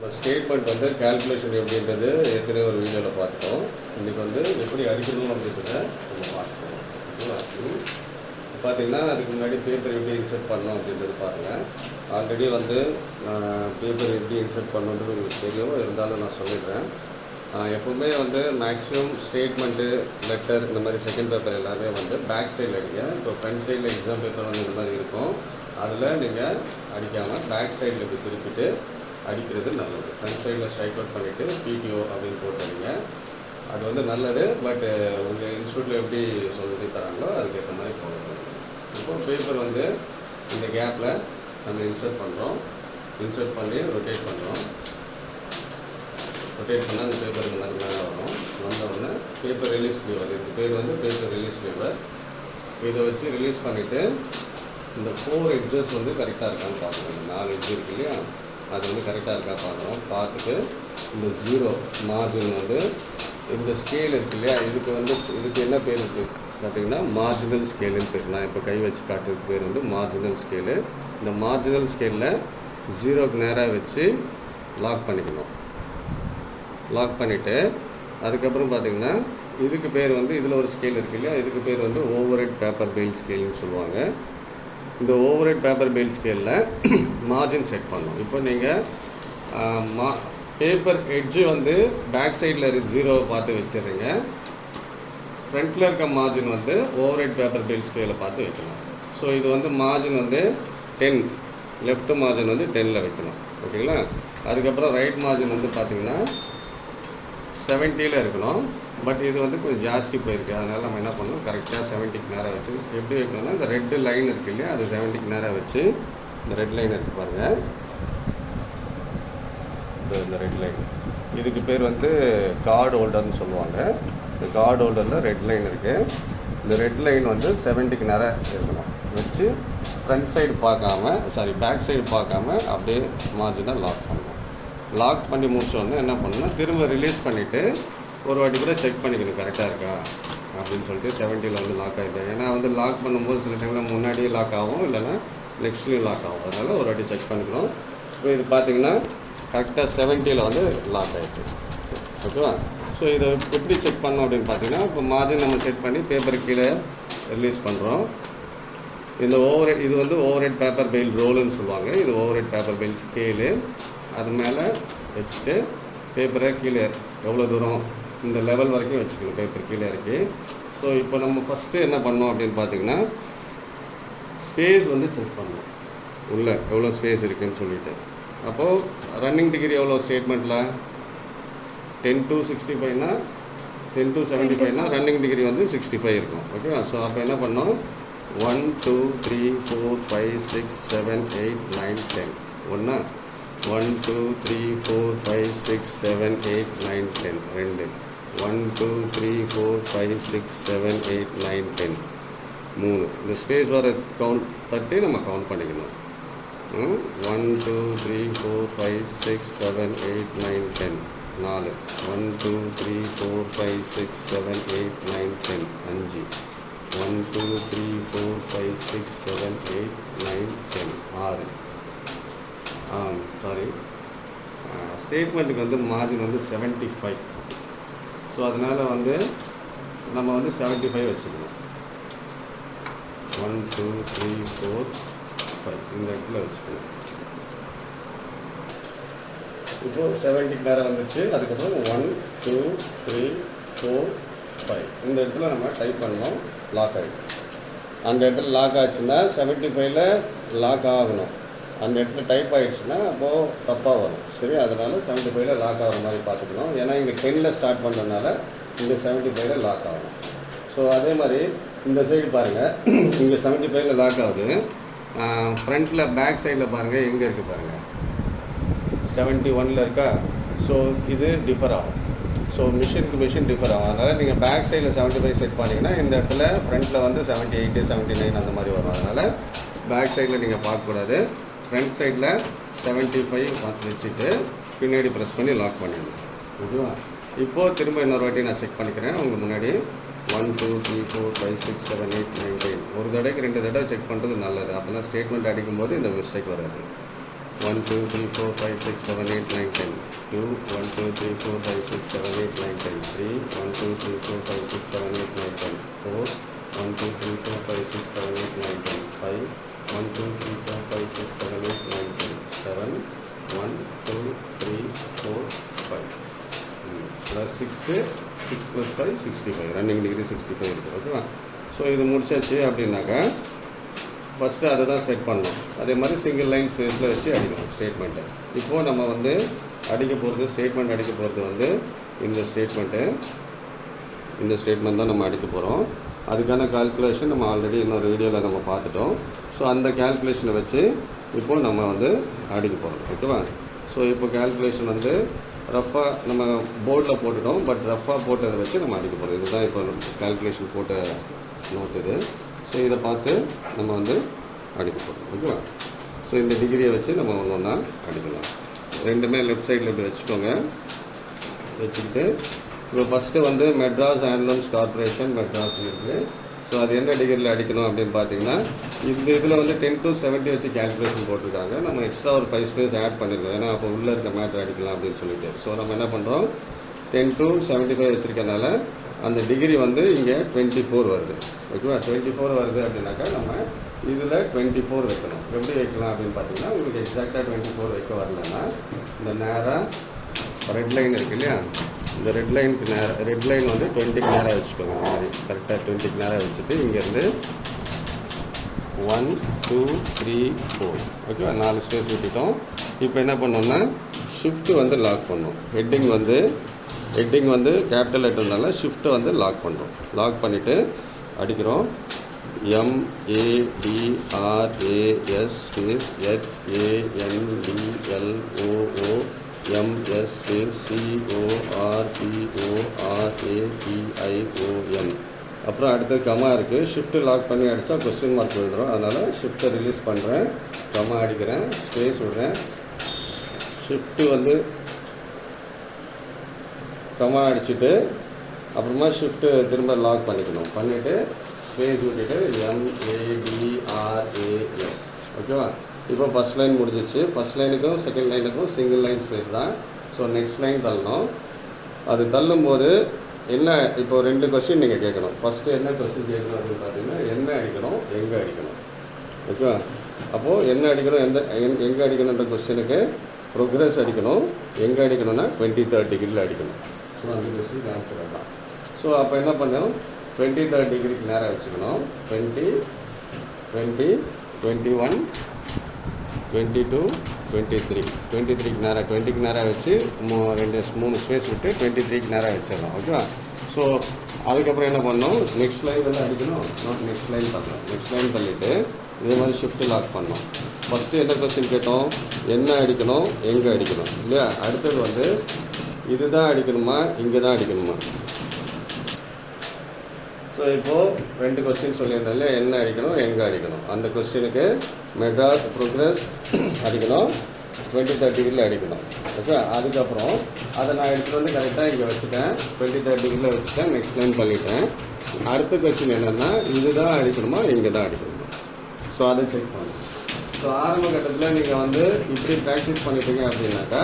நம்ம ஸ்டேட்மெண்ட் வந்து கால்குலேஷன் எப்படின்றது ஏற்கனவே ஒரு வீடியோவில் பார்த்துட்டோம். இன்றைக்கி வந்து எப்படி அடிக்கணும் அப்படின்றத நம்ம பார்த்துக்கோம். பார்த்தீங்கன்னா அதுக்கு முன்னாடி பேப்பர் எப்படி இன்சர்ட் பண்ணோம் அப்படின்றது பாருங்கள். ஆல்ரெடி வந்து பேப்பர் எப்படி இன்சர்ட் பண்ணணுன்றது உங்களுக்கு தெரியும், இருந்தாலும் நான் சொல்லிடுறேன். எப்போவுமே வந்து மேக்ஸிமம் ஸ்டேட்மெண்ட்டு, லெட்டர் இந்த மாதிரி செகண்ட் பேப்பர் எல்லாமே வந்து பேக் சைடில் அடிங்க. இப்போ ஃப்ரண்ட் சைடில் எக்ஸாம் பேப்பர் வந்து இந்த மாதிரி இருக்கும், அதில் நீங்கள் அடிக்காமல் பேக் சைடில் இப்படி திருப்பிட்டு அடிக்கிறது நல்லது. ஃப்ரண்ட் சைடில் ஸ்ட்ரைக் அவுட் பண்ணிவிட்டு பிடிஓ அப்படின்னு போட்டுறீங்க, அது வந்து நல்லது. பட் உங்கள் இன்ஸ்டியூட்டில் எப்படி சொல்லி தராங்களோ அதுக்கேற்ற மாதிரி போகணும். இப்போ பேப்பர் வந்து இந்த கேப்பில் நம்ம இன்சர்ட் பண்ணுறோம். இன்சர்ட் பண்ணி ரொட்டேட் பண்ணுறோம். ரொட்டேட் பண்ணால் அந்த பேப்பர் இந்த மாதிரி மேலே வரும். வந்தவுடனே பேப்பர் ரிலீஸ் லீவர், இதுக்கு பேர் வந்து பேப்பர் ரிலீஸ் லீவர். இதை வச்சு ரிலீஸ் பண்ணிவிட்டு இந்த 4 எட்ஜஸ் வந்து கரெக்டாக இருக்கான்னு பார்க்கணும். இந்த 4 எட்ஜ் இருக்கு இல்லையா, அது வந்து கரெக்டாக இருக்கா பார்க்கணும். பார்த்துட்டு இந்த 0 மார்ஜின் வந்து இந்த ஸ்கேல் இருக்கு இல்லையா, இதுக்கு என்ன பேர் இருக்குது பார்த்தீங்கன்னா மார்ஜினல் ஸ்கேலுன்னு பேர். நான் இப்போ கை வச்சு காட்டுறதுக்கு பேர் வந்து மார்ஜினல் ஸ்கேலு. இந்த மார்ஜினல் ஸ்கேலில் 0க்கு நேராக வச்சு லாக் பண்ணிக்கணும். லாக் பண்ணிவிட்டு அதுக்கப்புறம் பார்த்திங்கன்னா இதுக்கு பேர் வந்து இதில் ஒரு ஸ்கேல் இருக்குது இல்லையா, இதுக்கு பேர் வந்து ஓவர் ஹெட் பேப்பர் பெயில் ஸ்கேல்னு சொல்லுவாங்க. இந்த ஓவர் ஹெட் பேப்பர் பெயில் ஸ்கேலில் மார்ஜின் செட் பண்ணணும். இப்போ நீங்கள் பேப்பர் எட்ஜு வந்து பேக் சைடில் 0 பார்த்து வச்சிடுறீங்க. ஃப்ரண்ட்டில் இருக்க மார்ஜின் வந்து ஓவர் ஹெட் பேப்பர் பெயில் ஸ்கேலை பார்த்து வைக்கணும். ஸோ இது வந்து மார்ஜின் வந்து 10, லெஃப்ட் மார்ஜின் வந்து 10ல் வைக்கணும். ஓகேங்களா. அதுக்கப்புறம் ரைட் மார்ஜின் வந்து பார்த்திங்கன்னா 70ல் இருக்கணும். பட் இது வந்து கொஞ்சம் ஜாஸ்தி போயிருக்கு, அதனால் நம்ம என்ன பண்ணணும், கரெக்டாக 70க்கு நேராக வச்சு எப்படி வைக்கணும்னா இந்த ரெட்டு லைன் இருக்குது இல்லையா, அது 70க்கு நேராக வச்சு இந்த ரெட் லைன் இருக்குது பாருங்கள், இந்த ரெட் லைன், இதுக்கு பேர் வந்து கார்டு ஹோல்டர்னு சொல்லுவாங்க. இந்த கார்டு ஹோல்டரில் ரெட் லைன் இருக்குது. இந்த ரெட் லைன் வந்து 70க்கு நேராக இருக்கணும் வச்சு ஃப்ரண்ட் சைடு பார்க்காம, பேக் சைடு பார்க்காம அப்படியே மார்ஜினை லாக் பண்ணணும். லாக் பண்ணி முடிச்சோடனே என்ன பண்ணணும்னா திரும்ப ரிலீஸ் பண்ணிவிட்டு ஒரு வாட்டி கூட செக் பண்ணிக்கணும் கரெக்டாக இருக்கா அப்படின்னு சொல்லிட்டு. 70ல் வந்து லாக் ஆகிட்டேன். ஏன்னா வந்து லாக் பண்ணும்போது சில டைமில் முன்னாடியே லாக் ஆகும், இல்லைன்னா நெக்ஸ்ட்லேயும் லாக் ஆகும். அதனால் ஒரு வாட்டி செக் பண்ணிக்கணும். இப்போ இது பார்த்திங்கன்னா கரெக்டாக 70ல் வந்து லாக் ஆகிடுது. ஓகேவா. ஸோ இதை எப்படி செக் பண்ணோம் அப்படின்னு பார்த்தீங்கன்னா, இப்போ மார்ஜின் நம்ம செக் பண்ணி பேப்பர் கீழே ரிலீஸ் பண்ணுறோம். இந்த இது வந்து ஓவர் ஹெட் பேப்பர் பெயில் ரோலுன்னு சொல்லுவாங்க. இது over head paper bail scale. அது மேலே வச்சுட்டு பேப்பரை கீழே எவ்வளோ தூரம் இந்த லெவல் வரைக்கும் வச்சுக்கணும், பேப்பர் கீழே இறக்கி. ஸோ இப்போ நம்ம ஃபஸ்ட்டு என்ன பண்ணோம் அப்படின்னு பார்த்தீங்கன்னா, ஸ்பேஸ் வந்து செக் பண்ணணும், உள்ளே எவ்வளோ ஸ்பேஸ் இருக்குதுன்னு சொல்லிட்டு. அப்போது ரன்னிங் டிகிரி எவ்வளோ ஸ்டேட்மெண்ட்டில் 10 to 65னா 10 to 75னா ரன்னிங் டிகிரி வந்து 65 இருக்கும். ஓகேவா. ஸோ அப்போ என்ன பண்ணோம், 1 2 3 4 5 6 7 8 9 10 ஒன்றா 1 2 3 4 5 6 7 8 9 10 2 1 2 3 4 5 6 7 8 9 10 3. இந்த ஸ்பேஸ் வர கவுண்ட் தட்டி நம்ம கவுண்ட் பண்ணிக்கணும். 1 2 3 4 5 6 7 8 9 10 4 1 2 3 4 5 6 7 8 9 10 5 1 2 3 4 5 6 7 8 9 10 6. ஸ்டேட்மெண்ட்டுக்கு வந்து மார்ஜின் வந்து 75. ஸோ அதனால் வந்து நம்ம வந்து 75 வச்சுக்கணும். 1 2 3 4 5 இந்த இடத்துல வச்சுக்கணும். இப்போது 70க்கு நேரம் வந்துச்சு. அதுக்கப்புறம் 1 2 3 4 5 இந்த இடத்துல நம்ம டைப் பண்ணோம், லாக் ஆகிடும். அந்த இடத்துல லாக் ஆச்சுன்னா 75ல் லாக் ஆகணும். அந்த இடத்துல டைப் ஆகிடுச்சுன்னா அப்போது தப்பாக வரும். சரி, அதனால் 75ல் லாக் ஆகிற மாதிரி பார்த்துக்கணும். ஏன்னா இங்கே 10ல் ஸ்டார்ட் பண்ணுறதுனால இங்கே 75ல் லாக் ஆகணும். ஸோ அதே மாதிரி இந்த சைடு பாருங்கள், இங்கே 75ல் லாக் ஆகுது. ஃப்ரண்ட்டில் பேக் சைடில் பாருங்கள், எங்கே இருக்குது பாருங்கள், 71ல் இருக்கா. ஸோ இது டிஃபர் ஆகும். ஸோ மிஷினுக்கு மிஷின் டிஃபர் ஆகும். அதனால் நீங்கள் பேக் சைடில் 75 செட் பண்ணிங்கன்னா இந்த இடத்துல ஃப்ரண்ட்டில் வந்து 78 79 அந்த மாதிரி வரும். அதனால் பேக் சைடில் நீங்கள் பார்க்கக்கூடாது. ஃப்ரண்ட் சைடில் 75 வச்சுட்டு பின்னாடி ப்ரெஸ் பண்ணி லாக் பண்ணிடணும். ஓகேவா. இப்போது திரும்ப இன்னொரு வாட்டி நான் செக் பண்ணிக்கிறேன் உங்களுக்கு முன்னாடி. 1 2 3 4 5 6 7 8 9 10 ஒரு தடவைக்கு 2 தடவை செக் பண்ணுறது நல்லது. அப்போ தான் ஸ்டேட்மெண்ட் அடிக்கும்போது இந்த மிஸ்டேக் வராது. 1 2 3 4 5 6 7 8 9 10 2 1 2 3 4 5 6 7 8 9 10 3 1 2 3 4 5 6 7 8 9 10 4 1 2 3 4 5 6 7 8 9 10 5 1 2 3 4 5 6 7 8 9 10 7 1 2 3 4 5 plus 6 6 plus 5 65 ரன்னிங் டிகிரி 65 இருக்குது ஓகேவா. ஸோ இது முடிச்சாச்சு அப்படின்னாக்கா ஃபஸ்ட்டு அதை தான் செட் பண்ணணும். அதே மாதிரி சிங்கிள் லைன் ஸ்பேஸில் வச்சு அடிக்கணும் ஸ்டேட்மெண்ட்டை. இப்போது நம்ம வந்து அடிக்க போகிறது ஸ்டேட்மெண்ட் அடிக்க போகிறது வந்து இந்த ஸ்டேட்மெண்ட் தான் நம்ம அடிக்க போகிறோம். அதுக்கான கால்குலேஷன் நம்ம ஆல்ரெடி இன்னொரு வீடியோவில் நம்ம பார்த்துட்டோம். ஸோ அந்த கால்குலேஷனை வச்சு இப்போது நம்ம வந்து அடிக்க போகிறோம் ஓகேவா. ஸோ இப்போ கால்குலேஷன் வந்து ரஃபாக நம்ம போர்டில் போட்டுட்டோம், பட் ரஃபாக போட்டதை வச்சு நம்ம அடிக்க போகிறோம். இதுதான் இப்போ கால்குலேஷன் போட்ட நோட் இது. ஸோ இதை பார்த்து நம்ம வந்து அடிக்க போகிறோம் ஓகேவா. ஸோ இந்த டிகிரியை வச்சு நம்ம ஒன்று ஒன்றா அடிக்கலாம். ரெண்டுமே லெஃப்ட் சைடில் இப்படி வச்சுக்கோங்க. வச்சுக்கிட்டு இப்போ ஃபஸ்ட்டு வந்து மெட்ராஸ் ஹேண்ட்லூம்ஸ் கார்பரேஷன் மெட்ராஸ் இருக்குது. ஸோ அது என்ன டிகிரியில் அடிக்கணும் அப்படின்னு பார்த்தீங்கன்னா இந்த இதில் வந்து 10 to 70 வச்சு கேல்குலேஷன் போட்டிருக்காங்க. நம்ம எக்ஸ்ட்ரா ஒரு 5 ஸ்பேஸ் ஆட் பண்ணிருக்கோம், ஏன்னா அப்போ உள்ளே இருக்க மேட்ரு அடிக்கலாம் அப்படின்னு சொல்லிட்டு. ஸோ நம்ம என்ன பண்ணுறோம், 10 to 75 வச்சுருக்கனால அந்த டிகிரி வந்து இங்கே 24 வருது ஓகேவா. 24 வருது அப்படின்னாக்கா நம்ம இதில் 24 வைக்கணும். எப்படி வைக்கலாம் அப்படின்னு பார்த்தீங்கன்னா உங்களுக்கு எக்ஸாக்டாக 24 வைக்க வரலன்னா இந்த நேராக ரெட் லைன் இருக்குது இல்லையா, இந்த ரெட் லைனுக்கு நேராக ரெட் லைன் வந்து 20க்கு நேராக வச்சுக்கோங்க. இந்த மாதிரி கரெக்டாக 20க்கு நேராக வச்சுட்டு இங்கேருந்து 1 2 3 4 ஓகேவா 4 ஸ்பேஸ் விட்டுட்டோம். இப்போ என்ன பண்ணோம்னா ஷிஃப்ட்டு வந்து லாக் பண்ணோம். ஹெட்டிங் வந்து கேபிட்டல் லெட்டர்னால ஷிஃப்ட்டை வந்து லாக் பண்ணுறோம். லாக் பண்ணிவிட்டு அடிக்கிறோம். MADRAS space XANDLOO MS space CORPORATION. அப்புறம் அடுத்தது கமா இருக்குது. ஷிஃப்ட்டு லாக் பண்ணி அடித்தா கொஸ்டின் மார்க் விடுறோம். அதனால் ஷிஃப்ட்டை ரிலீஸ் பண்ணுறேன், கமா அடிக்கிறேன், ஸ்பேஸ் விடுறேன். ஷிஃப்ட்டு வந்து கமா அடிச்சுட்டு அப்புறமா ஷிஃப்ட்டு திரும்ப லாக் பண்ணிக்கணும். பண்ணிவிட்டு ஸ்பேஸ் விட்டுட்டு MADRAS ஓகேவா. இப்போ ஃபஸ்ட் லைன் முடிஞ்சிச்சு. ஃபஸ்ட் லைனுக்கும் செகண்ட் லைனுக்கும் சிங்கிள் லைன் ஸ்பேஸ் தான். ஸோ நெக்ஸ்ட் லைன் தள்ளணும். அது தள்ளும்போது என்ன, இப்போ 2 கொஸ்டின் நீங்கள் கேட்கணும். ஃபஸ்ட்டு என்ன கொஸ்டின் கேட்கணும் அப்படின்னு பார்த்தீங்கன்னா என்ன அடிக்கணும் எங்கே அடிக்கணும் ஓகேவா. அப்போது என்ன அடிக்கணும் எங்கே அடிக்கணுன்ற கொஸ்டினுக்கு ப்ரோக்ரஸ் அடிக்கணும். எங்கே அடிக்கணும்னா 23rd டிகிரியில் அடிக்கணும். ஸோ அந்த கொஸ்டின் ஆன்சர் தான். ஸோ அப்போ என்ன பண்ணணும், 23rd டிகிரிக்கு நேராக வச்சுக்கணும். 20 20 21 22 23 23க்கு நேராக 20க்கு நேராக வச்சு 3 ஸ்பேஸ் விட்டு 23க்கு நேராக வச்சிடலாம் ஓகேவா. ஸோ அதுக்கப்புறம் என்ன பண்ணணும், நெக்ஸ்ட் லைன் வந்து அடிக்கணும். நெக்ஸ்ட் லைன் பண்ணலாம். நெக்ஸ்ட் லைன் பண்ணிவிட்டு இதே மாதிரி ஷிஃப்ட்டு லாக் பண்ணோம். ஃபஸ்ட்டு என்ன கொஸ்டின் கேட்டோம், என்ன அடிக்கணும் எங்கே அடிக்கணும் இல்லையா. அடுத்தது வந்து இதுதான் அடிக்கணுமா இங்கே தான் அடிக்கணுமா. ஸோ இப்போது 2 கொஸ்டின் சொல்லியிருந்தேன் இல்லையா, என்ன அடிக்கணும் எங்கே அடிக்கணும். அந்த கொஸ்டினுக்கு மெட்ராஸ் ப்ரோக்ரஸ் அடிக்கணும், 23rd டிகிரியில் அடிக்கணும் ஓகே. அதுக்கப்புறம் அதை நான் எடுத்துகிட்டு வந்து கரெக்டாக இங்கே வச்சுட்டேன், 23rd டிகிரியில் வச்சுட்டேன், நெக்ஸ்ட் லைன் பண்ணிட்டேன். அடுத்த கொஸ்டின் என்னென்னா இதுதான் அடிக்கணுமா இங்கே தான் அடிக்கணுமா. ஸோ அதை செக் பண்ணணும். ஸோ ஆரம்ப கட்டத்தில் நீங்கள் வந்து இப்படி ப்ராக்டிஸ் பண்ணிட்டீங்க அப்படின்னாக்கா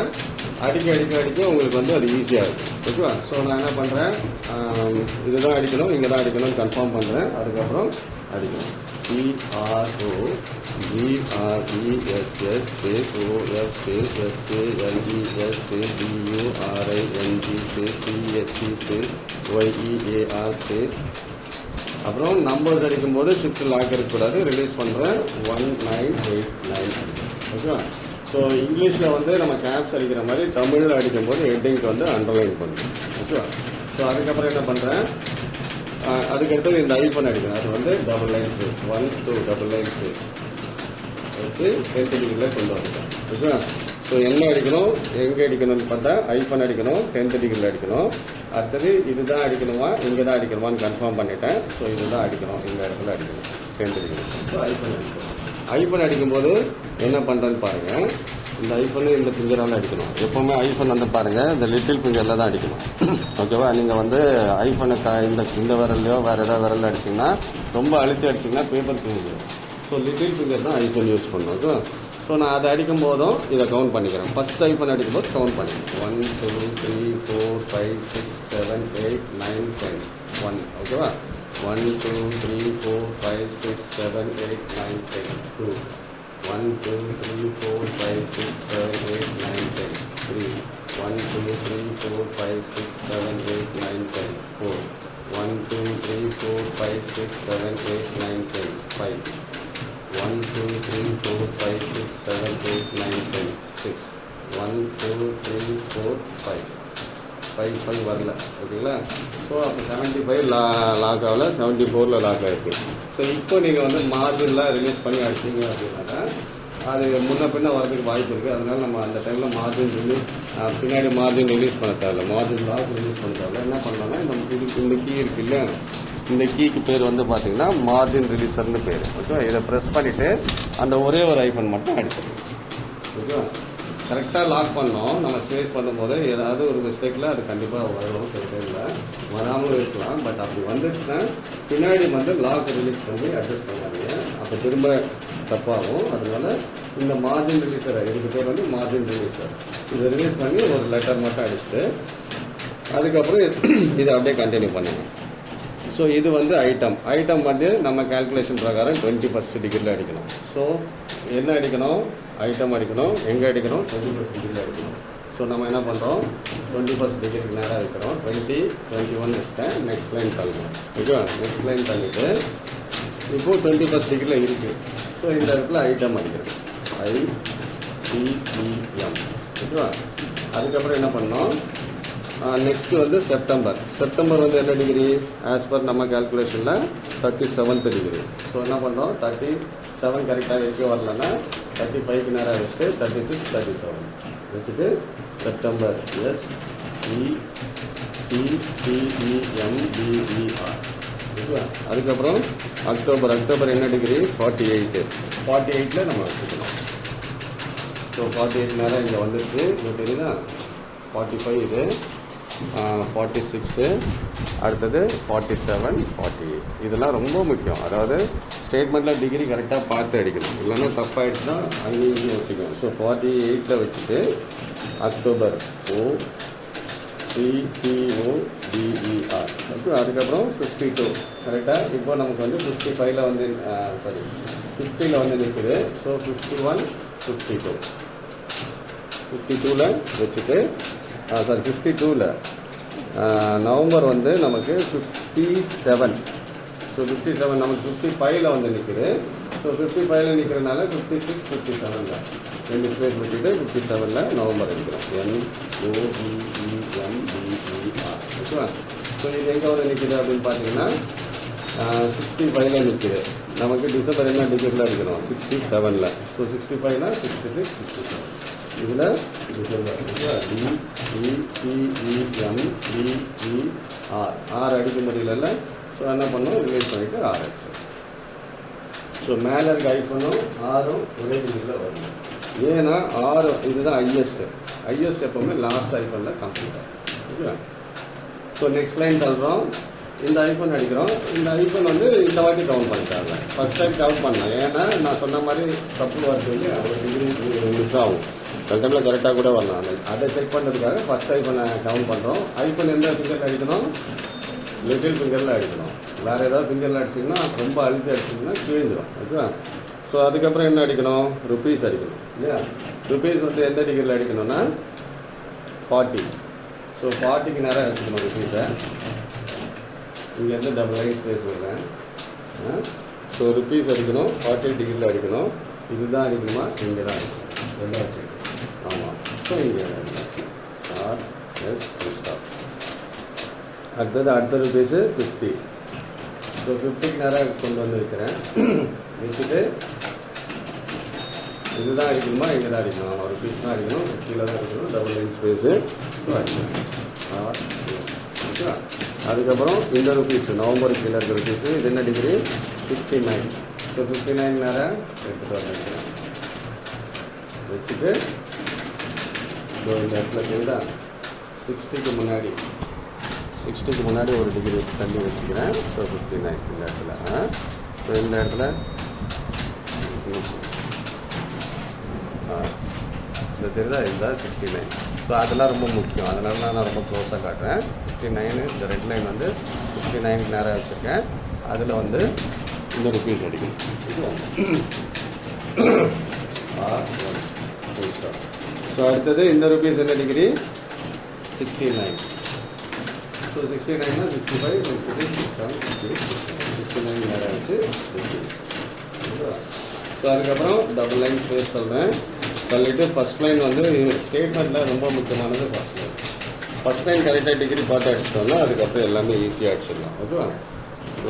அடிக்க உங்களுக்கு வந்து அது ஈஸியாக இருக்கும் ஓகேவா. ஸோ நான் என்ன பண்ணுறேன், இதுதான் அடிக்கணும் இங்கே தான் அடிக்கணும்னு கன்ஃபார்ம் பண்ணுறேன். அதுக்கப்புறம் அடிக்கணும். PROGRESS space OF space SALES space DURING space THE space YEAR space. அப்புறம் நம்பர்ஸ் அடிக்கும்போது ஷிஃப்ட் லாக் இருக்கக்கூடாது. ரிலீஸ் பண்ணுறேன் 1989 ஓகேவா. ஸோ இங்கிலீஷில் வந்து நம்ம கேப்ஸ் அடிக்கிற மாதிரி தமிழில் அடிக்கும்போது ஹெட்டிங்க்கு வந்து அண்டர்லைன் பண்ணுறோம் ஓகேவா. ஸோ அதுக்கப்புறம் என்ன பண்ணுறேன், அதுக்கடுத்து இந்த ஐஃபன் அடிக்கணும். அது வந்து double line space 1 2 double line space வச்சு 10th டிகிரியில் கொண்டு வந்துட்டேன் ஓகேவா. ஸோ என்ன அடிக்கணும் எங்கே அடிக்கணும்னு பார்த்தா ஐஃபன் அடிக்கணும், 10th டிகிரியில் அடிக்கணும். அடுத்தது இதுதான் அடிக்கணுமா இங்கே தான் அடிக்கணுமான்னு கன்ஃபார்ம் பண்ணிட்டேன். ஸோ இதுதான் அடிக்கணும், இந்த இடத்துல அடிக்கணும் 10th டிகிரி. ஸோ ஐஃபன் அடிக்கணும். ஐஃபன் அடிக்கும்போது என்ன பண்ணுறேன்னு பாருங்கள், இந்த ஐஃபனு இந்த ஃபிங்கரால் அடிக்கணும். எப்போவுமே ஐஃபன் வந்து பாருங்கள் இந்த லிட்டில் ஃபிங்கரில் தான் அடிக்கணும் ஓகேவா. நீங்கள் வந்து ஐஃபனை இந்த விரல்லையோ வேறு ஏதாவது விரல் அடிச்சிங்கன்னா ரொம்ப அழுத்தி அடிச்சிங்கன்னா பேப்பர் கிழிஞ்சிடும். ஸோ லிட்டில் ஃபிங்கர் தான் ஐஃபன் யூஸ் பண்ணும் ஓகே. ஸோ நான் அதை அடிக்கும் போதும் இதை கவுண்ட் பண்ணிக்கிறேன். ஃபஸ்ட் ஐஃபன் அடிக்கும் போது கவுண்ட் பண்ணிக்கிறேன். 1 2 3 4 5 6 7 8 9 10 1. ஓகேவா? 1 2 3 4 5 6 7 8 9 10 2 1 2 3 4 5 6 7 8 9 10 3 1 2 3 4 5 6 7 8 9 10 4 1 2 3 4 5 6 7 8 9 10 5 1 2 3 4 5 6 7 8 9 10 6 1 2 3 4 5 5 வரல. ஓகேங்களா? ஸோ அப்போ 75 லாக் ஆகல, 74 லாக் ஆகிருக்கு. ஸோ இப்போ நீங்கள் வந்து மார்ஜின்லாம் ரிலீஸ் பண்ணி அடிச்சிங்க அப்படின்னாக்கா அது முன்ன பின்ன வரதுக்கு வாய்ப்பு இருக்குது. அதனால் நம்ம அந்த டைமில் மார்ஜின் ரிலீஸ் பின்னாடி மார்ஜின் ரிலீஸ் பண்ண தேவையில்ல, மார்ஜின் லாக் ரிலீஸ் பண்ண தேவையில்ல. என்ன பண்ணலாம்னா இந்த கீ இருக்கு இல்லையா, இந்த கீக்கு பேர் வந்து பார்த்தீங்கன்னா மார்ஜின் ரிலீசர்னு பேர். ஓகே, இதை ப்ரெஸ் பண்ணிவிட்டு அந்த ஒரே ஒரு ஐஃபன் மட்டும் அடிச்சிடணும். ஓகே, கரெக்டாக லாக் பண்ணோம். நம்ம ஸ்பேஸ் பண்ணும்போது ஏதாவது ஒரு மிஸ்டேக்கில் அது கண்டிப்பாக வரும், சில டைமில் வராமலும் இருக்கலாம். பட் அப்படி வந்துச்சுன்னா பின்னாடி வந்து லாக் ரிலீஸ் பண்ணி அட்ஜஸ்ட் பண்ணாதீங்க, அப்போ திரும்ப தப்பாகும். அதனால இந்த மார்ஜின் ரிலீசர், இதுக்கு பேர் வந்து மார்ஜின் ரிலீசர், இதை ரிலீஸ் பண்ணி ஒரு லெட்டர் மட்டும் அடிச்சுட்டு அதுக்கப்புறம் இதை அப்படியே கண்டினியூ பண்ணுங்க. ஸோ இது வந்து ஐட்டம் வந்து நம்ம கால்குலேஷன் பிரகாரம் 21st டிகிரியில் அடிக்கணும். ஸோ என்ன அடிக்கணும்? ஐட்டம் அடிக்கணும். எங்கே அடிக்கணும்? 21st டிகிரியில் அடிக்கணும். ஸோ நம்ம என்ன பண்ணுறோம்? 21st டிகிரிக்கு நேராக வைக்கிறோம். 20 21 வச்சுட்டேன். நெக்ஸ்ட் லைன் தள்ளணும். ஓகேவா? நெக்ஸ்ட் லைன் தள்ளிட்டு இப்போது 21st டிகிரியில் இருக்குது. ஸோ இந்த இடத்துல ஐட்டம் அடிக்கிறோம். ITEM. ஓகேவா? அதுக்கப்புறம் என்ன பண்ணோம்? நெக்ஸ்ட்டு வந்து செப்டம்பர் வந்து என்ன டிகிரி? ஆஸ் பர் நம்ம கால்குலேஷனில் 37th டிகிரி. ஸோ என்ன பண்ணுறோம்? 37 கரெக்டாக வைக்க வரலன்னா 35க்கு நேராக வச்சுட்டு 36 37 வச்சுட்டு செப்டம்பர் SEPTEMBER. ஓகேவா? அதுக்கப்புறம் அக்டோபர் என்ன டிகிரி? 48ல் நம்ம வச்சுக்கணும். ஸோ 48 நேரம் இங்கே வந்துருக்கு. இது தெரியுதா? 45 இது, 46, அடுத்தது 47, 48. இதெல்லாம் ரொம்ப முக்கியம். அதாவது ஸ்டேட்மெண்ட்டில் டிகிரி கரெக்டாக பார்த்து அடிக்கணும், இல்லைன்னா தப்பாகிடுச்சுன்னா அங்கேயும் வச்சுக்கணும். ஸோ 48ல் வச்சுட்டு அக்டோபர் OCTOBER. ஓகே, அதுக்கப்புறம் 52 கரெக்டாக. இப்போ நமக்கு வந்து 55ல் வந்து 50ல் வந்து நிற்குது. ஸோ 51 52ல் வச்சுட்டு 52ல் நவம்பர் வந்து நமக்கு 57. ஸோ 57 நமக்கு 55ல் வந்து நிற்குது. ஸோ 55ல் நிற்கிறதுனால 56 57ல் ரெண்டு ஸ்பேஸ் விட்டுட்டு 57ல் நவம்பர் இருக்கிறோம். NOVEMBER. ஓகேவா? ஸோ இது எங்கே வந்து நிற்குது அப்படின்னு பார்த்தீங்கன்னா 65ல் நிற்குது. நமக்கு டிசம்பர் என்ன டிகிரியில் இருக்கிறோம்? 67ல். ஸோ 65னா 66 67 இதில் டிசம்பர் DECEMBER. அடிக்க முடியல. ஸோ என்ன பண்ணோம்? ரிலேட் பண்ணிவிட்டு அடிச்சு. ஸோ மேலே இருக்க ஐஃபனும் ஆரும் ஒரே டிகிரியில் வரணும். ஏன்னா 6 இதுதான் ஹையஸ்ட் எப்போவுமே லாஸ்ட் ஐஃபனில் கம்ப்ளீட் ஆகும். ஓகே, ஸோ நெக்ஸ்ட் லைன் தள்ளுறோம். இந்த ஐஃபோன் அடிக்கிறோம். இந்த ஐஃபோன் வந்து இந்த வாட்டி கவுண்ட் பண்ணிட்டாங்க. ஃபஸ்ட் டைம் கவுண்ட் பண்ணலாம். ஏன்னா நான் சொன்ன மாதிரி தப்பு வரதுக்கு அவ்வளோ டிகிரி மிஸ் ஆகும். சில டைமில் கரெக்டாக கூட வரலாம். அதை செக் பண்ணுறதுக்காக ஃபஸ்ட் ஐஃபோனை கவுண்ட் பண்ணுறோம். ஐஃபோன் எந்த ஃபிங்கரில் அடிக்கணும்? லிட்டில் ஃபிங்கரில் அடிக்கணும். வேறு ஏதாவது ஃபிங்கரில் அடிச்சிங்கன்னா, ரொம்ப அழுத்தி அடிச்சிங்கன்னா கிழிஞ்சிடும். ஓகே, ஸோ அதுக்கப்புறம் என்ன அடிக்கணும்? ருபீஸ் அடிக்கணும் இல்லையா? ருபீஸ் வந்து எந்த டிகிரியில் அடிக்கணும்னா 40. ஸோ 40க்கு நேரம் வச்சுக்கணும் ருபீஸை. இங்கேருந்து டபுள் லைன் ஸ்பேஸ் வருவேன். ஸோ ருபீஸ் அடிக்கணும், 40 டிகிரியில் அடிக்கணும். இதுதான் அடிக்கணுமா? இங்கே தான் அடிக்கணும். ரெண்டாக வச்சுக்கணும். ஆமாம், ஸோ இங்கே ஸ்டாப். அடுத்த ருபீஸு 50. ஸோ 50க்கு நேரம் கொண்டு வந்து வைக்கிறேன். வச்சுட்டு இதுதான் அடிக்கணுமா? இங்கே தான் அடிக்கணும். ஒரு பீஸ் தான் அடிக்கணும். கீழே தான் அடிக்கணும். டபுள் லைன் ஸ்பேஸு அடிக்கணும். ஓகே, அதுக்கப்புறம் இந்த ருபீஸு நவம்பர் கீழே இருக்கிற ருபீஸு. இது என்ன டிகிரி? 59. ஸோ 59 நேரம் எடுத்துகிட்டு வர வைக்கிறேன். வச்சுட்டு இந்த இடத்துல தெரியுதா? 60க்கு முன்னாடி ஒரு டிகிரி தள்ளி வச்சுக்கிறேன். ஸோ 59 இந்த இடத்துல. ஸோ இந்த இடத்துல இந்த தெரியுதா, இதுதான் 69. ஸோ அதெல்லாம் ரொம்ப முக்கியம், அதனால நான் ரொம்ப க்ளோஸாக காட்டுறேன். 69 இந்த ரெட் லைன் வந்து 69 நேராக வச்சுருக்கேன். அதில் வந்து இந்த ருபீஸ் அடிக்கணும். ஸோ அடுத்தது இந்த ருபீஸ் என்ன டிகிரி, 69. ஸோ 69னா 65, 66, 67, 69 நேராக வச்சு. ஸோ அதுக்கப்புறம் டபுள் லைன் ஸ்பேஸ் சொல்கிறேன். சொல்லிவிட்டு ஃபஸ்ட் லைன் வந்து ஸ்டேட்மெண்ட்டில் ரொம்ப முக்கியமானது ஃபஸ்ட் லைன். ஃபஸ்ட் லைன் கரெக்டாக டிகிரி பார்த்து அடிச்சிட்டோம்னா அதுக்கப்புறம் எல்லாமே ஈஸியாக அடிச்சிடலாம். ஓகேவா? ஸோ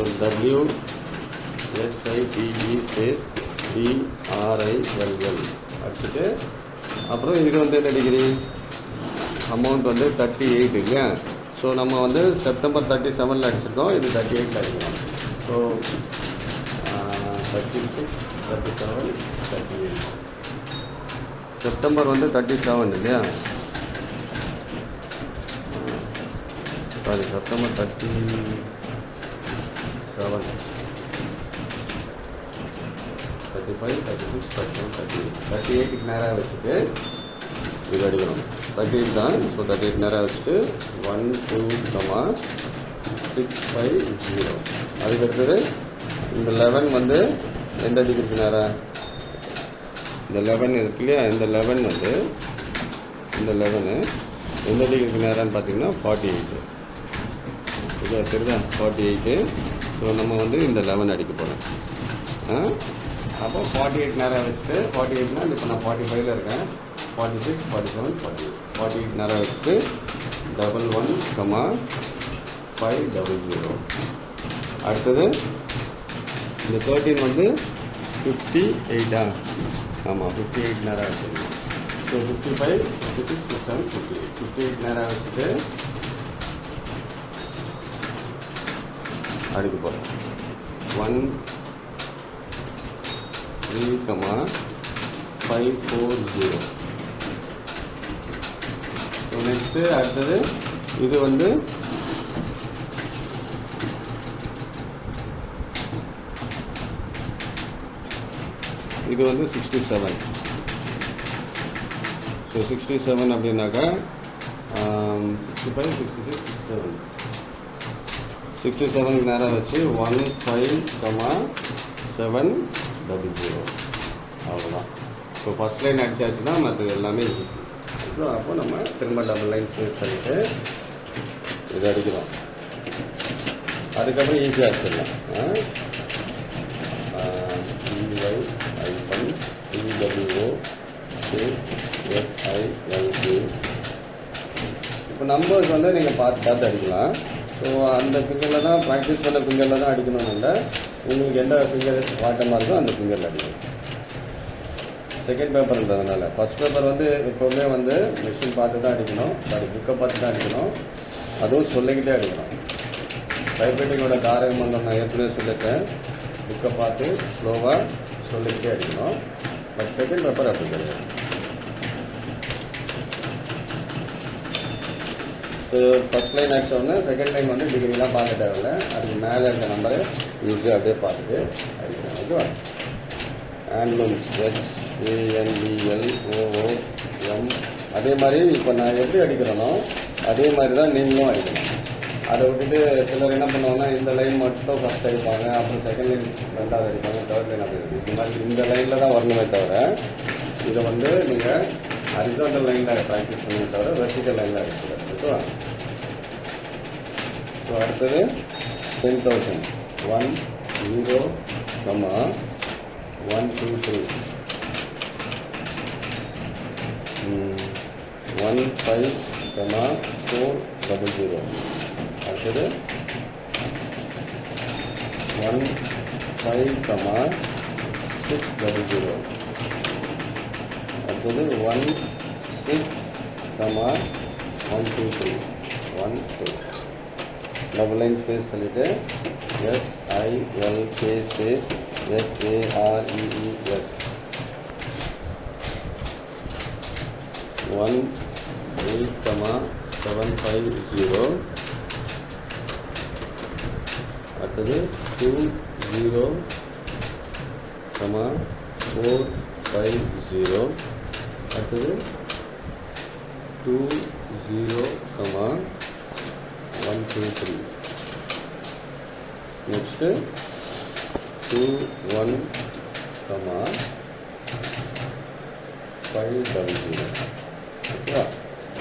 WXITE ஸ்பேஸ் DRILL அடிச்சுட்டு அப்புறம் இது வந்து என்ன டிகிரி, அமௌண்ட் வந்து 38 இல்லையா? ஸோ நம்ம வந்து செப்டம்பர் 37 அடிச்சிருக்கோம், இது 38 அடிக்கலாம். ஸோ 36, 37, 38. செப்டம்பர் வந்து 37 இல்லையா? சாரி, செப்டம்பர் 37, 35, 36, 37, 38க்கு நேராக வச்சுட்டு இது அடிக்கணும். 38 தான். ஸோ 38 நேராக வச்சுட்டு 1, 2, 6, 5, 0. அதுக்கடுத்தது இந்த 11 வந்து எந்த டிகிரிக்கு நேராக, இந்த 11 இருக்கு இல்லையா? இந்த 11 வந்து இந்த 11 எந்த டிகிரிக்கு நேரான்னு பார்த்தீங்கன்னா 48. இது தெரியுதா, 48. ஸோ நம்ம வந்து இந்த 11 அடிக்க போகிறேன். அப்போ 48 நேராக வச்சுட்டு 48னா இப்போ நான் 45ல் இருக்கேன். 46, 47, 48. 48 நேராக வச்சுட்டு 11, 500. அடுத்தது இந்த 13 வந்து 58. ஆமாம், 58 நேராக வச்சுருக்கேன். ஸோ 55, 56, 57, 58. 58 நேராக வச்சுட்டு அடிக்க போகிறேன். 1, 3, 540. ஸோ நெக்ஸ்ட்டு அடுத்தது இது வந்து இது வந்து 67. ஸோ 67 அப்படின்னாக்கா 65, 66, 67. 67க்கு நேராக வச்சு 15,700. அவ்வளோதான். இப்போ ஃபஸ்ட் லைன் அடிச்சாச்சுன்னா மற்றது எல்லாமே ஈஸி. அப்போ நம்ம திரும்ப டபுள் லைன் ஸ்பேஸ் பண்ணிவிட்டு இது அடிக்கிறோம். அதுக்கப்புறம் ஈஸியாக அடிச்சிடலாம். EYTWOSILK. இப்போ நம்பர்ஸ் வந்து நீங்கள் பார்த்து அடிக்கலாம். ஸோ அந்த ஃபிங்கரில் தான் ப்ராக்டிஸ் பண்ண ஃபிங்கரில் தான் அடிக்கணும்னா உங்களுக்கு எந்த ஃபிங்கர் வாட்டமாக இருக்கோ அந்த ஃபிங்கரில் அடிக்கணும். செகண்ட் பேப்பர்ன்றதுனால ஃபஸ்ட் பேப்பர் வந்து எப்போவுமே வந்து மிஷின் பார்த்து தான் அடிக்கணும், புக்கை பார்த்து தான் அடிக்கணும், அதுவும் சொல்லிக்கிட்டே அடிக்கணும். டைப்ரைட்டிங்கோட காரகம் வந்து நான் ஏற்கனவே சொல்லிட்டேன், புக்கை பார்த்து ஸ்லோவாக சொல்லிக்கிட்டே அடிக்கணும். பட் செகண்ட் பேப்பர் அப்படி கிடையாது. ஸோ ஃபஸ்ட் லைன் அடித்தோடனே செகண்ட் லைன் வந்து டிகிரிலாம் பார்க்க தேவையில்லை, அதுக்கு மேலே இருக்க நம்பரை ஈஸியாக அப்படியே பார்த்துட்டு அடிக்கணும். ஓகேவா? Handlooms HANDLOOM. அதே மாதிரி இப்போ நான் எப்படி அடிக்கிறேனோ அதே மாதிரி தான் நீங்களும் அடிக்கணும். அதை விட்டுட்டு சிலர் என்ன பண்ணுவாங்கன்னா இந்த லைன் மட்டும் ஃபஸ்ட் அடிப்பாங்க, அப்புறம் செகண்ட் லைன் ரெண்டாவது அடிப்பாங்க, தேர்ட் லைன் அப்படி இருக்குது. இந்த மாதிரி இந்த லைனில் தான் வரணுமே தவிர இதை வந்து நீங்கள் ஹரிசாண்டல் லைனில் ப்ராக்டிஸ் பண்ணுமே தவிர வெர்டிக்கல் லைனில் அடிக்கக்கூடாது. ஓகேவா? ஸோ அடுத்தது 10,000. 1, 0, 1, 2, 3. 1, 5, 4, 00. அடுத்தது 1, 5, 6, 00. அடுத்தது 1, 6, 1, 2, 3. 1, 2. டபுள் லைன் ஸ்பேஸ் பண்ணிவிட்டு SILK ஸ்பேஸ் SAREES 18750. அடுத்தது 20,450. அடுத்தது 2 0 comma 1 2 3. Next 2 1 comma 5 double 0. ஓகேவா?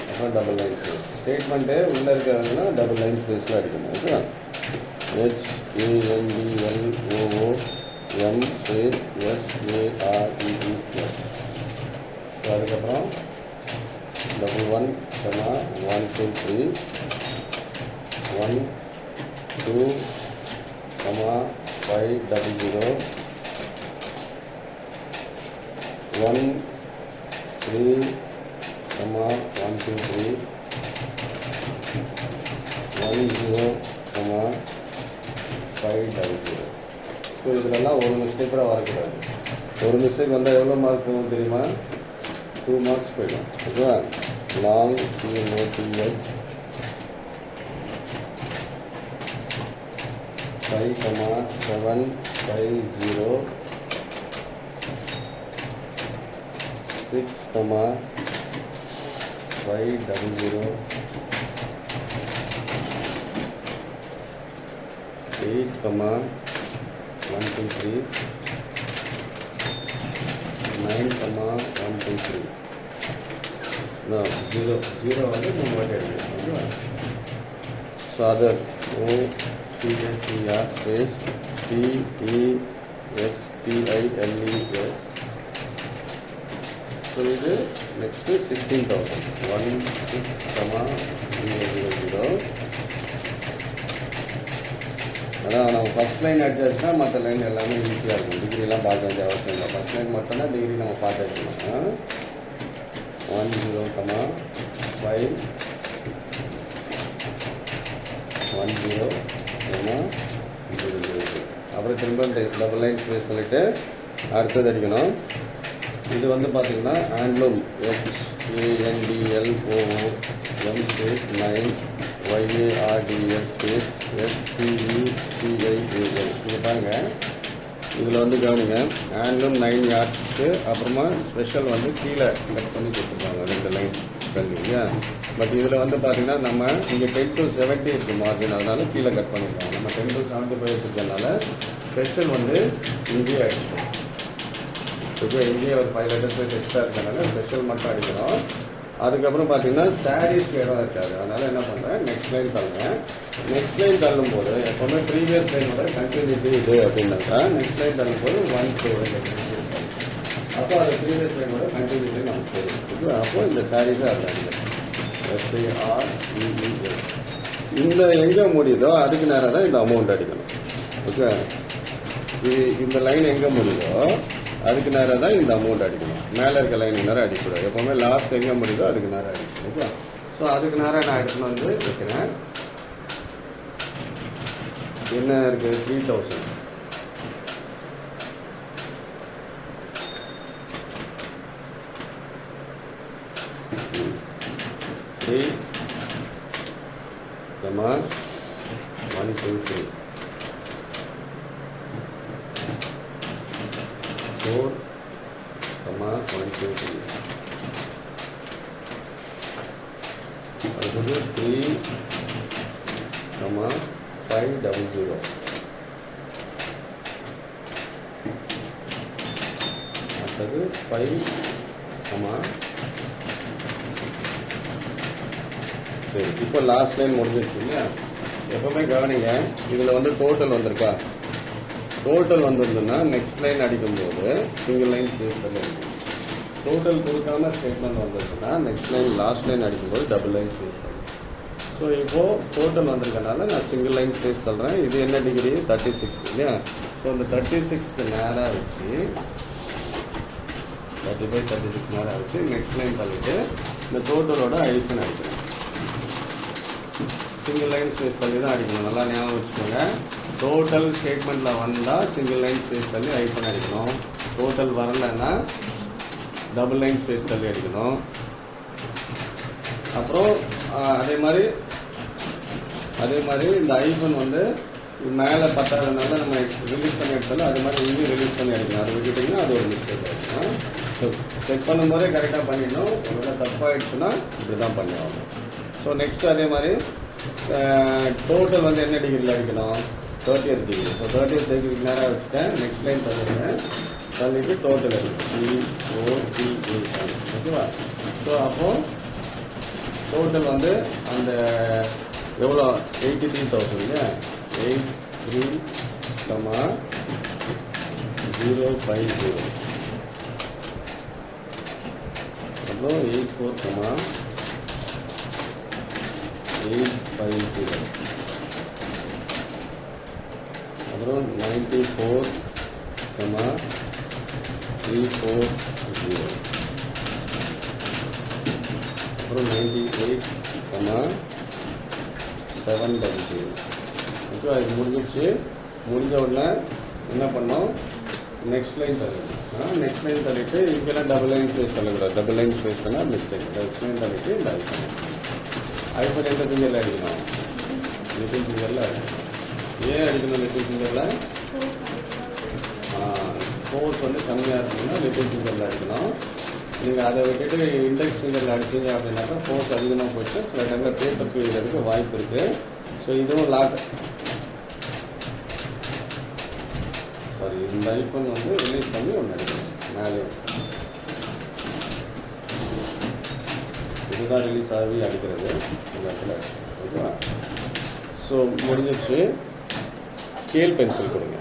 அப்புறம் டபுள் லைன் ஸ்பேஸ் ஸ்டேட்மெண்ட்டு உள்ளே இருக்கிறாங்கன்னா டபுள் லைன் ஸ்பேஸில் அடிக்கணும். ஓகேவா? HANDLOOM space SAREE+. ஸோ அதுக்கப்புறம் 1 comma 1 2 3 1 2 comma 5 double 0 1 3 comma 1 2 3 1 0 comma 5 double 0. So இதிலெல்லாம் ஒரு மிஸ்டேக் கூட வரக்கூடாது. ஒரு மிஸ்டேக் வந்தால் எவ்வளோ மார்க் போகும் தெரியுமா? 2 மார்க்ஸ் போயிடும். ஓகேவா? Long TNOTH 5 comma 7 5 0 6 comma 5 double 0 8 comma 1 2 3 9 comma 1 2 3. No, 0 வந்து நம்ம வாட்டி எடுக்கணும். ஓகேவா? So other OTHER space TEXTILES. So இது நெக்ஸ்ட்டு 16,000 1 6 comma 0 0 0. அதான் நம்ம ஃபஸ்ட் லைன் அடிச்சாச்சுன்னா மற்ற லைன் எல்லாமே ஈஸியாக இருக்கும். டிகிரிலாம் பார்க்க வேண்டிய அவசியம் இல்லை. ஃபஸ்ட் லைன் மட்டும்தான் டிகிரி நம்ம பார்த்து வச்சுக்கணும். 1 0 comma 5 1 0 comma 0 0. அப்புறம் திரும்ப டபுள் லைன் ஸ்பேஸ் சொல்லிவிட்டு அடுத்தது அடிக்கணும். இது வந்து பார்த்திங்கன்னா handloom HANDLOOM space 9 YARDL space SPECIAL. இது பாருங்கள், இதில் வந்து கவனிங்க, ஹேண்ட்லூம் 9 yardsக்கு அப்புறமா ஸ்பெஷல் வந்து கீழே கட் பண்ணி கொடுத்துருப்பாங்க 2 லைன் தள்ளி. பட் இதில் வந்து பார்த்திங்கன்னா நம்ம இங்கே 10 to 70 இருக்குது மார்ஜின், அதனால கீழே கட் பண்ணியிருக்காங்க. நம்ம 10 to 75 வச்சுருக்கனால ஸ்பெஷல் வந்து இங்கேயே அடிச்சிடும். ஓகே, இங்கேயே ஒரு 5 letters எக்ஸ்ட்ரா இருக்கிறனால ஸ்பெஷல் மட்டும் அடிக்கிறோம். அதுக்கப்புறம் பார்த்தீங்கன்னா சாரீஸ்க்கு இடம் இருக்காது, அதனால் என்ன பண்ணுறேன், நெக்ஸ்ட் லைன் தள்ளுறேன். நெக்ஸ்ட் லைன் தள்ளும்போது எப்போவுமே ப்ரீவியஸ் லைனோட கண்டினியூட்டி இது அப்படின்னாக்கா நெக்ஸ்ட் லைன் தள்ளும்போது 1 2 அப்போ அது ப்ரீவியஸ் லைனோட கண்டினியூட்டி நமக்கு தெரியும். அப்போ இந்த சாரீஸை அதில் SAREES இந்த எங்கே முடியுதோ அதுக்கு நேரம் தான் இந்த அமௌண்ட் அடிக்கணும். ஓகே, இது இந்த லைன் எங்கே முடியுதோ அதுக்கு நேரம் தான் இந்த அமௌண்ட் அடிக்கணும். மேலே இருக்க லைன் நேரம் அடிக்கூடாது. எப்போவுமே லாஸ்ட் எங்கே முடியுதோ அதுக்கு நேரம் அடிக்கணும். ஓகே, ஸோ அதுக்கு நேரம் நான் எடுத்துன்னு வந்து வைக்கிறேன். என்ன இருக்குது, 3000. த்ரீ comma 1 2 3 4 comma 1 2 3 அடுத்தது 3 comma 5 double 0 அடுத்தது 5 comma. சரி, இப்போ லாஸ்ட் லைன் முடிஞ்சிருச்சு இல்லையா? எப்போவுமே கவனிங்க, இதில் வந்து டோட்டல் வந்திருக்கா, டோட்டல் வந்திருந்ததுன்னா நெக்ஸ்ட் லைன் அடிக்கும்போது சிங்கிள் லைன் ஸ்பேஸ் பண்ணி அடிக்கணும். டோட்டல் கொடுக்காம ஸ்டேட்மெண்ட் வந்திருக்குன்னா நெக்ஸ்ட் லைன் லாஸ்ட் லைன் அடிக்கும்போது டபுள் லைன் ஸ்பேஸ் பண்ணணும். ஸோ இப்போது டோட்டல் வந்திருக்கனால நான் சிங்கிள் லைன் ஸ்பேஸ் சொல்கிறேன். இது என்ன டிகிரி, 36 இல்லையா? ஸோ இந்த 36க்கு நேராக வச்சு 35 36 நேராக வச்சு நெக்ஸ்ட் லைன் தள்ளிட்டு இந்த டோட்டலோட ஐஃபன் அடிக்கிறேன். சிங்கிள் லைன் ஸ்பேஸ் தள்ளி தான் அடிக்கணும். நல்லா ஞாபகம் வச்சுக்கோங்க. டோட்டல் ஸ்டேட்மெண்ட்டில் வந்தால் சிங்கிள் லைன் ஸ்பேஸ் தள்ளி ஐஃபன் அடிக்கணும். டோட்டல் வரலைன்னா டபுள் லைன் ஸ்பேஸ் தள்ளி அடிக்கணும். அப்புறம் அதே மாதிரி இந்த ஐஃபன் வந்து மேலே பத்தாதனால நம்ம ரிலீஸ் பண்ணி எடுத்தாலும் அது மாதிரி இங்கேயும் ரிலீஸ் பண்ணி அடிக்கணும். அது விட்டுட்டிங்கன்னா அது ஒரு மிஸ்டேக் ஆகிடும். செக் பண்ணும்போதே கரெக்டாக பண்ணிடணும். எவ்வளோ தப்பாகிடுச்சுன்னா இப்படி தான் பண்ணுவாங்க. ஸோ நெக்ஸ்ட்டு அதே மாதிரி டோட்டல் வந்து என்ன டிகிரியில் அடிக்கணும்? 30th degree. ஸோ 30th டிகிரிக்கு நேராக வச்சுட்டேன். நெக்ஸ்ட் லைன் தள்ளிடுறேன். தள்ளிட்டு டோட்டல் அடிக்கும் COTE. ஓகேவா? ஸோ அப்போது டோட்டல் வந்து அந்த எவ்வளோ 83,000 இல்லையா? 83,050 அப்புறம் 84,850 அப்புறம் 94,340 அப்புறம் 98,700. ஓகே, அது முடிஞ்சிடுச்சு. முடிஞ்ச உடனே என்ன பண்ணோம்? நெக்ஸ்ட் லைன் தள்ளிடணும். நெக்ஸ்ட் லைன் தள்ளிட்டு இங்கெல்லாம் டபுள் லைன் ஸ்பேஸ் தள்ளக்கூடாது. டபுள் லைன் ஸ்பேஸ் தானே மிஸ்டேக். நெக்ஸ்ட் லைன் தள்ளிட்டு இந்த ஐஃபோன் எந்த ஃபிங்கரில் அடிக்கணும்? லிட்டில் ஃபிங்கரில் அடிக்கணும். ஏன் அடிக்கணும் லிட்டில் ஃபிங்கரில்? ஃபோர்ஸ் வந்து கம்மியாக இருக்குன்னா லிட்டில் ஃபிங்கரில் அடிக்கணும். நீங்கள் அதை விட்டுட்டு இண்டெக்ஸ் ஃபிங்கரில் அடிச்சிங்க அப்படின்னாக்கா ஃபோர்ஸ் அதிகமாக போச்சு. சில டைமில் பேப்பர் கிழிக்கிறதுக்கு வாய்ப்பு இருக்குது. ஸோ இதுவும் லாக். சாரி, இந்த ஐஃபோன் வந்து ரிலீஸ் பண்ணி ஒன்று அடிக்கணும் மேலே. இதுதான் ரிலீஸ் ஆகி அடிக்கிறது இந்த இடத்துல. ஓகேவா? ஸோ முடிஞ்சிச்சு. ஸ்கேல் பென்சில் கொடுங்க.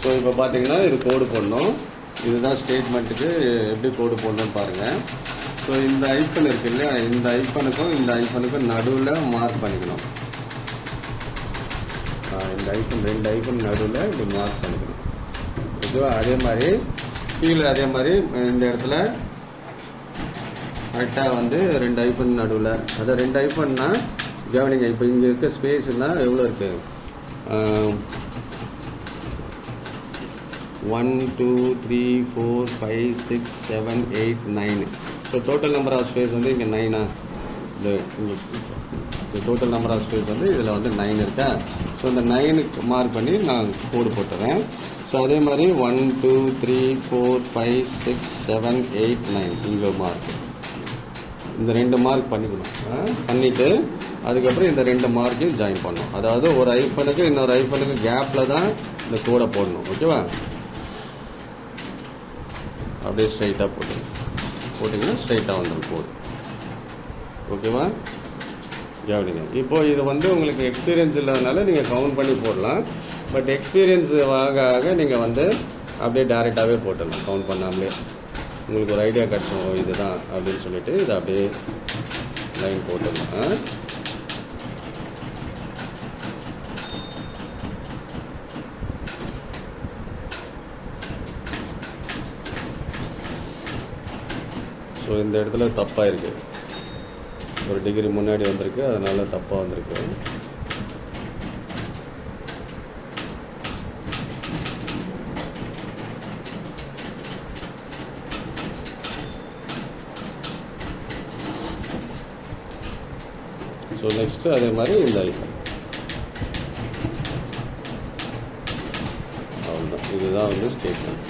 ஸோ இப்போ பார்த்தீங்கன்னா இது கோடு போடணும். இதுதான் ஸ்டேட்மெண்ட்டுக்கு எப்படி கோடு போடணும்னு பாருங்கள். ஸோ இந்த ஐஃபன் இருக்குது இல்லையா? இந்த ஐஃபனுக்கும் இந்த ஐஃபனுக்கும் நடுவில் மார்க் பண்ணிக்கணும். இந்த ஐஃபன் 2 ஐஃபன் நடுவில் இப்படி மார்க் பண்ணிக்கணும். ஓகேவா? அதே மாதிரி கீழே அதே மாதிரி இந்த இடத்துல கரெக்டாக வந்து 2 ஐஃபன் நடுவில், அதை 2 ஐஃபன்னா கவனிங்க. இப்போ இங்கே இருக்க ஸ்பேஸ்னால் எவ்வளோ இருக்குது? 1 2 3 4 5 6 7 8 9. So total number of space வந்து இங்கே 9. இந்த டோட்டல் நம்பர் ஆஃப் ஸ்பேஸ் வந்து இதில் வந்து 9 இருக்கா? ஸோ இந்த 9க்கு மார்க் பண்ணி நான் கோடு போட்டுறேன். ஸோ அதே மாதிரி 1 2 3 4 5 6 7 8 9 இங்கே மார்க். இந்த 2 மார்க் பண்ணிக்கணும். பண்ணிவிட்டு அதுக்கப்புறம் இந்த 2 மார்க்கையும் ஜாயின் பண்ணணும். அதாவது ஒரு ஐஃபனுக்கு இன்னொரு ஐஃபனுக்கு கேப்பில் தான் இந்த கோடை போடணும். ஓகேவா? அப்படியே ஸ்ட்ரைட்டாக போட்டிங்கன்னா ஸ்ட்ரைட்டாக வந்துடும் கோடு. ஓகேவா? கவனிங்க. இப்போது இது வந்து உங்களுக்கு எக்ஸ்பீரியன்ஸ் இல்லாதனால நீங்கள் கவுண்ட் பண்ணி போடலாம். பட் எக்ஸ்பீரியன்ஸ் ஆக ஆக நீங்கள் வந்து அப்படியே டேரெக்டாகவே போட்டுடலாம். கவுண்ட் பண்ணாமலே உங்களுக்கு ஒரு ஐடியா கிடச்சிடும் இதுதான் அப்படின்னு சொல்லிட்டு இதை அப்படியே லைன் போட்டுடலாம். ஸோ இந்த இடத்துல தப்பாக இருக்குது. ஒரு டிகிரி முன்னாடி வந்திருக்கு, அதனால தப்பாக வந்திருக்கு. ஸோ நெக்ஸ்ட்டு அதே மாதிரி இந்த ஐஃபோன் அவ்வளோதான். இதுதான் வந்து ஸ்டேட்மெண்ட்.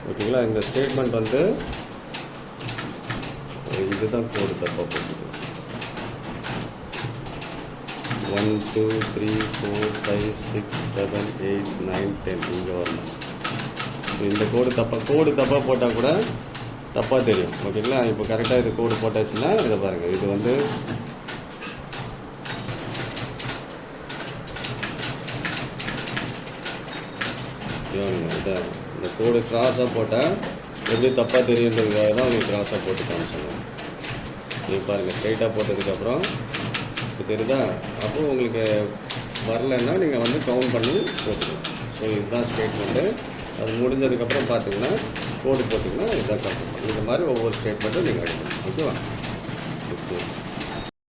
ஓகேங்களா? இந்த ஸ்டேட்மெண்ட் வந்து இதுதான் கோடு தப்பாக போட்டுருக்கு. 1 2 3 4 5 6 7 8 9 10 இங்கே வரணும். இந்த கோடு தப்பாக போட்டால் கூட தப்பாக தெரியும். ஓகேங்களா? இப்போ கரெக்டாக இது கோடு போட்டாச்சுன்னா இதை பாருங்கள். இது வந்து இந்த கோடு கிராஸாக போட்டால் எப்படி தப்பாக தெரியுன்றதுக்காக தான் உங்களுக்கு கிராஸாக போட்டு காமிச்சோம். நீங்கள் பாருங்கள், ஸ்ட்ரைட்டாக போட்டதுக்கப்புறம் இப்போ தெரியுதா? அப்போது உங்களுக்கு வரலைன்னா நீங்கள் வந்து கவுண்ட் பண்ணி போட்டுக்கலாம். ஸோ இதுதான் ஸ்டேட்மெண்ட்டு. அது முடிஞ்சதுக்கப்புறம் பார்த்தீங்கன்னா கோடு போட்டிங்கன்னா இதுதான் கவுண்ட். இந்த மாதிரி ஒவ்வொரு ஸ்டேட்மெண்ட்டும் நீங்கள் அடிக்கணும். ஓகேவா? ஓகே.